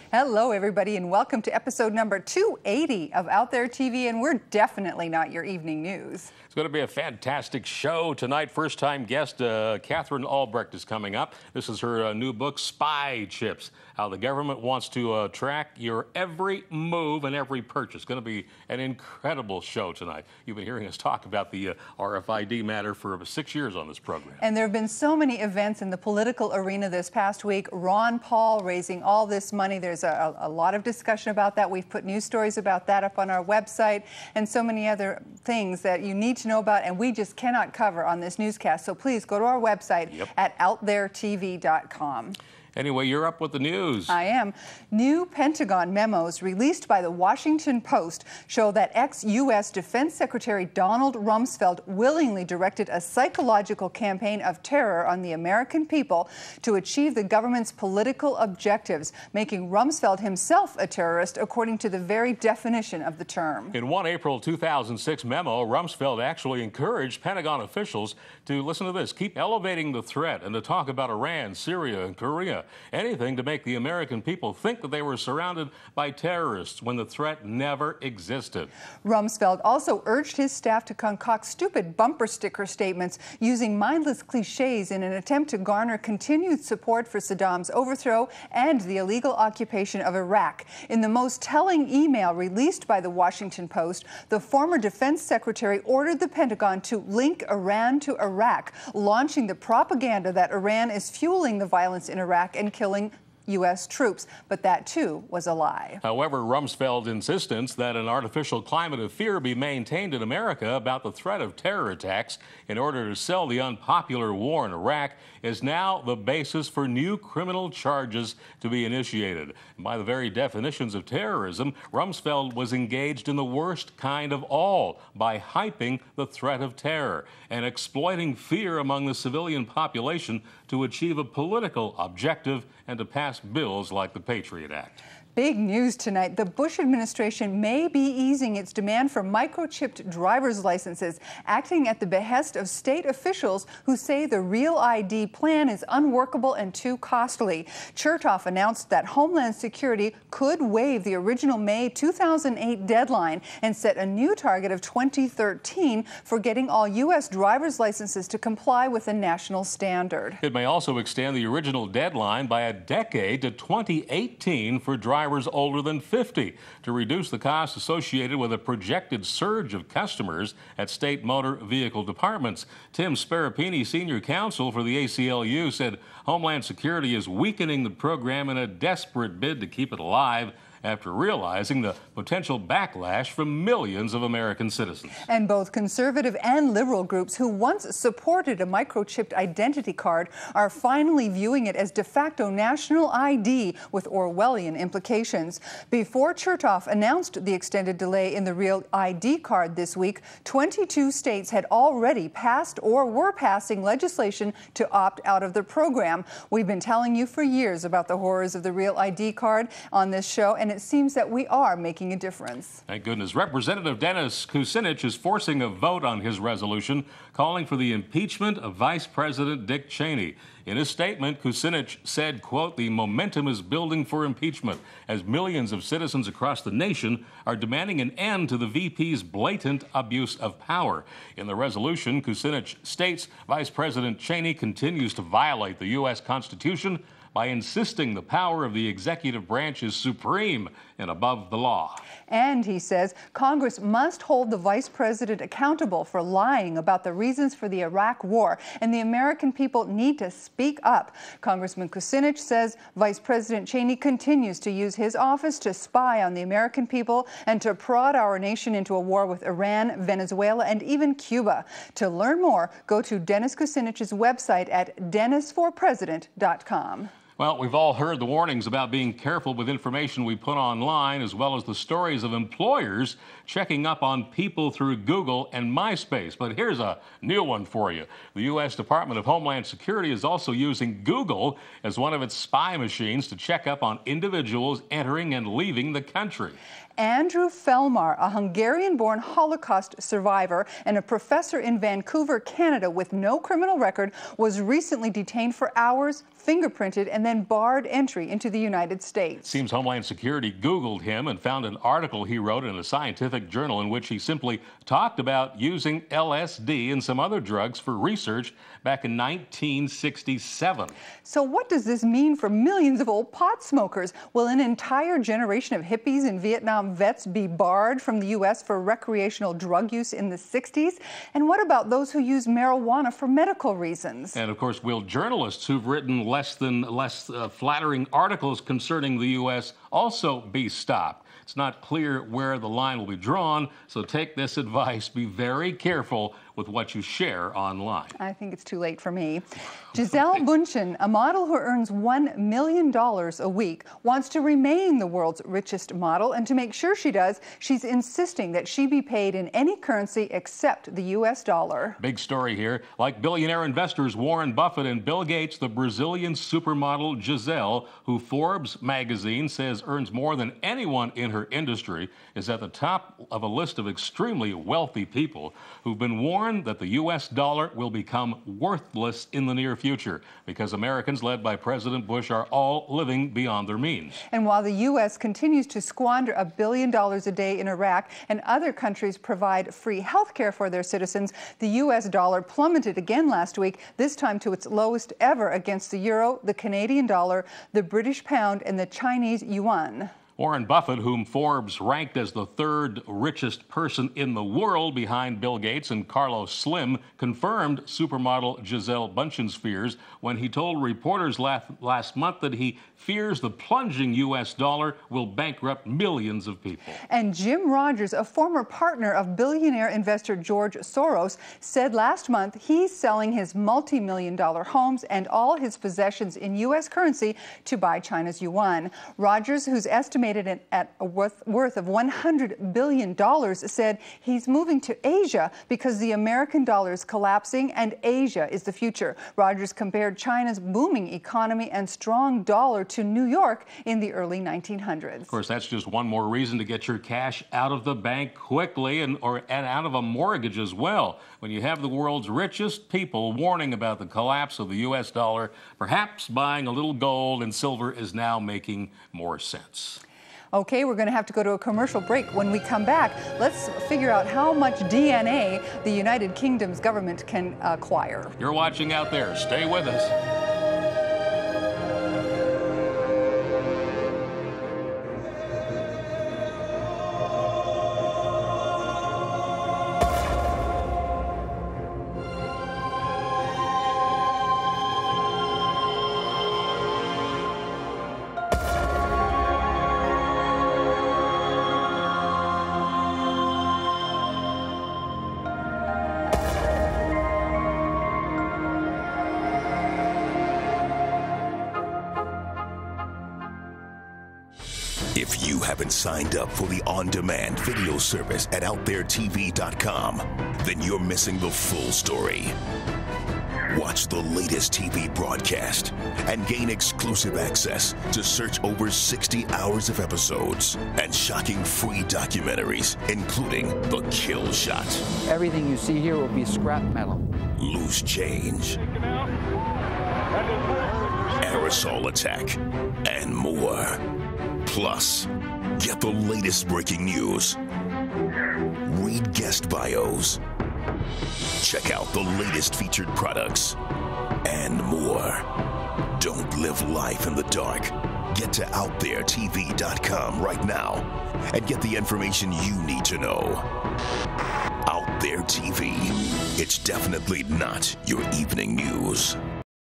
Hello, everybody, and welcome to episode number 280 of Out There TV, and we're definitely not your evening news. It's going to be a fantastic show tonight. First-time guest Katherine Albrecht is coming up. This is her new book, Spychips, how the government wants to track your every move and every purchase. It's going to be an incredible show tonight. You've been hearing us talk about the RFID matter for 6 years on this program. And there have been so many events in the political arena this past week. Ron Paul raising all this money. There's a lot of discussion about that. We've put news stories about that up on our website and so many other things that you need to know about and we just cannot cover on this newscast. So please go to our website at OutThereTV.com. Anyway, you're up with the news. I am. New Pentagon memos released by the Washington Post show that ex-U.S. Defense Secretary Donald Rumsfeld willingly directed a psychological campaign of terror on the American people to achieve the government's political objectives, making Rumsfeld himself a terrorist, according to the very definition of the term. In one April 2006 memo, Rumsfeld actually encouraged Pentagon officials to, listen to this, keep elevating the threat and to talk about Iran, Syria, and Korea. Anything to make the American people think that they were surrounded by terrorists when the threat never existed. Rumsfeld also urged his staff to concoct stupid bumper sticker statements using mindless cliches in an attempt to garner continued support for Saddam's overthrow and the illegal occupation of Iraq. In the most telling email released by the Washington Post, the former defense secretary ordered the Pentagon to link Iran to Iraq, launching the propaganda that Iran is fueling the violence in Iraq and killing U.S. troops, but that too was a lie. However, Rumsfeld insistence that an artificial climate of fear be maintained in America about the threat of terror attacks in order to sell the unpopular war in Iraq is now the basis for new criminal charges to be initiated. By the very definitions of terrorism, Rumsfeld was engaged in the worst kind of all by hyping the threat of terror and exploiting fear among the civilian population to achieve a political objective and to pass bills like the Patriot Act. Big news tonight. The Bush administration may be easing its demand for microchipped driver's licenses, acting at the behest of state officials who say the Real ID plan is unworkable and too costly. Chertoff announced that Homeland Security could waive the original May 2008 deadline and set a new target of 2013 for getting all U.S. driver's licenses to comply with a national standard. It may also extend the original deadline by a decade to 2018 for drivers older than 50 to reduce the costs associated with a projected surge of customers at state motor vehicle departments. Tim Sparapini, senior counsel for the ACLU, said Homeland Security is weakening the program in a desperate bid to keep it alive after realizing the potential backlash from millions of American citizens. And both conservative and liberal groups who once supported a microchipped identity card are finally viewing it as de facto national ID with Orwellian implications. Before Chertoff announced the extended delay in the Real ID card this week, 22 states had already passed or were passing legislation to opt out of the program. We've been telling you for years about the horrors of the Real ID card on this show, and it seems that we are making a difference. Thank goodness. Representative Dennis Kucinich is forcing a vote on his resolution calling for the impeachment of Vice President Dick Cheney. In his statement, Kucinich said, quote, "The momentum is building for impeachment as millions of citizens across the nation are demanding an end to the VP's blatant abuse of power." In the resolution, Kucinich states Vice President Cheney continues to violate the U.S. Constitution by insisting the power of the executive branch is supreme and above the law. And he says Congress must hold the vice president accountable for lying about the reasons for the Iraq war, and the American people need to speak up. Congressman Kucinich says Vice President Cheney continues to use his office to spy on the American people and to prod our nation into a war with Iran, Venezuela, and even Cuba. To learn more, go to Dennis Kucinich's website at dennisforpresident.com. Well, we've all heard the warnings about being careful with information we put online, as well as the stories of employers checking up on people through Google and MySpace. But here's a new one for you. The U.S. Department of Homeland Security is also using Google as one of its spy machines to check up on individuals entering and leaving the country. Andrew Felmar, a Hungarian-born Holocaust survivor and a professor in Vancouver, Canada, with no criminal record, was recently detained for hours, fingerprinted, and then barred entry into the United States. Seems Homeland Security Googled him and found an article he wrote in a scientific journal in which he simply talked about using LSD and some other drugs for research back in 1967. So what does this mean for millions of old pot smokers? Will an entire generation of hippies and Vietnam vets be barred from the U.S. for recreational drug use in the 60s? And what about those who use marijuana for medical reasons? And of course, will journalists who've written less flattering articles concerning the U.S. also be stopped? It's not clear where the line will be drawn, so take this advice. Be very careful with what you share online. I think it's too late for me. Giselle Bundchen, a model who earns $1 million a week, wants to remain the world's richest model, and to make sure she does, she's insisting that she be paid in any currency except the U.S. dollar. Big story here. Like billionaire investors Warren Buffett and Bill Gates, the Brazilian supermodel Giselle, who Forbes magazine says earns more than anyone in her industry, is at the top of a list of extremely wealthy people who've been warned that the U.S. dollar will become worthless in the near future because Americans, led by President Bush, are all living beyond their means. And while the U.S. continues to squander $1 billion a day in Iraq and other countries provide free health care for their citizens, the U.S. dollar plummeted again last week, this time to its lowest ever against the euro, the Canadian dollar, the British pound, and the Chinese yuan. Warren Buffett, whom Forbes ranked as the third richest person in the world behind Bill Gates and Carlos Slim, confirmed supermodel Giselle Bundchen's fears when he told reporters last month that he fears the plunging U.S. dollar will bankrupt millions of people. And Jim Rogers, a former partner of billionaire investor George Soros, said last month he's selling his multi-million-dollar homes and all his possessions in U.S. currency to buy China's yuan. Rogers, who's estimated at a worth of $100 billion, said he's moving to Asia because the American dollar is collapsing and Asia is the future. Rogers compared China's booming economy and strong dollar to New York in the early 1900s. Of course, that's just one more reason to get your cash out of the bank quickly and out of a mortgage as well. When you have the world's richest people warning about the collapse of the U.S. dollar, perhaps buying a little gold and silver is now making more sense. Okay, we're going to have to go to a commercial break. When we come back, let's figure out how much DNA the United Kingdom's government can acquire. You're watching out there. Stay with us. If you haven't signed up for the on-demand video service at OutThereTV.com, then you're missing the full story. Watch the latest TV broadcast and gain exclusive access to search over 60 hours of episodes and shocking free documentaries, including The Kill Shot. Everything you see here will be scrap metal. Loose Change. Aerosol Attack. And more. Plus, get the latest breaking news. Read guest bios. Check out the latest featured products. And more. Don't live life in the dark. Get to OutThereTV.com right now and get the information you need to know. Out There TV. It's definitely not your evening news.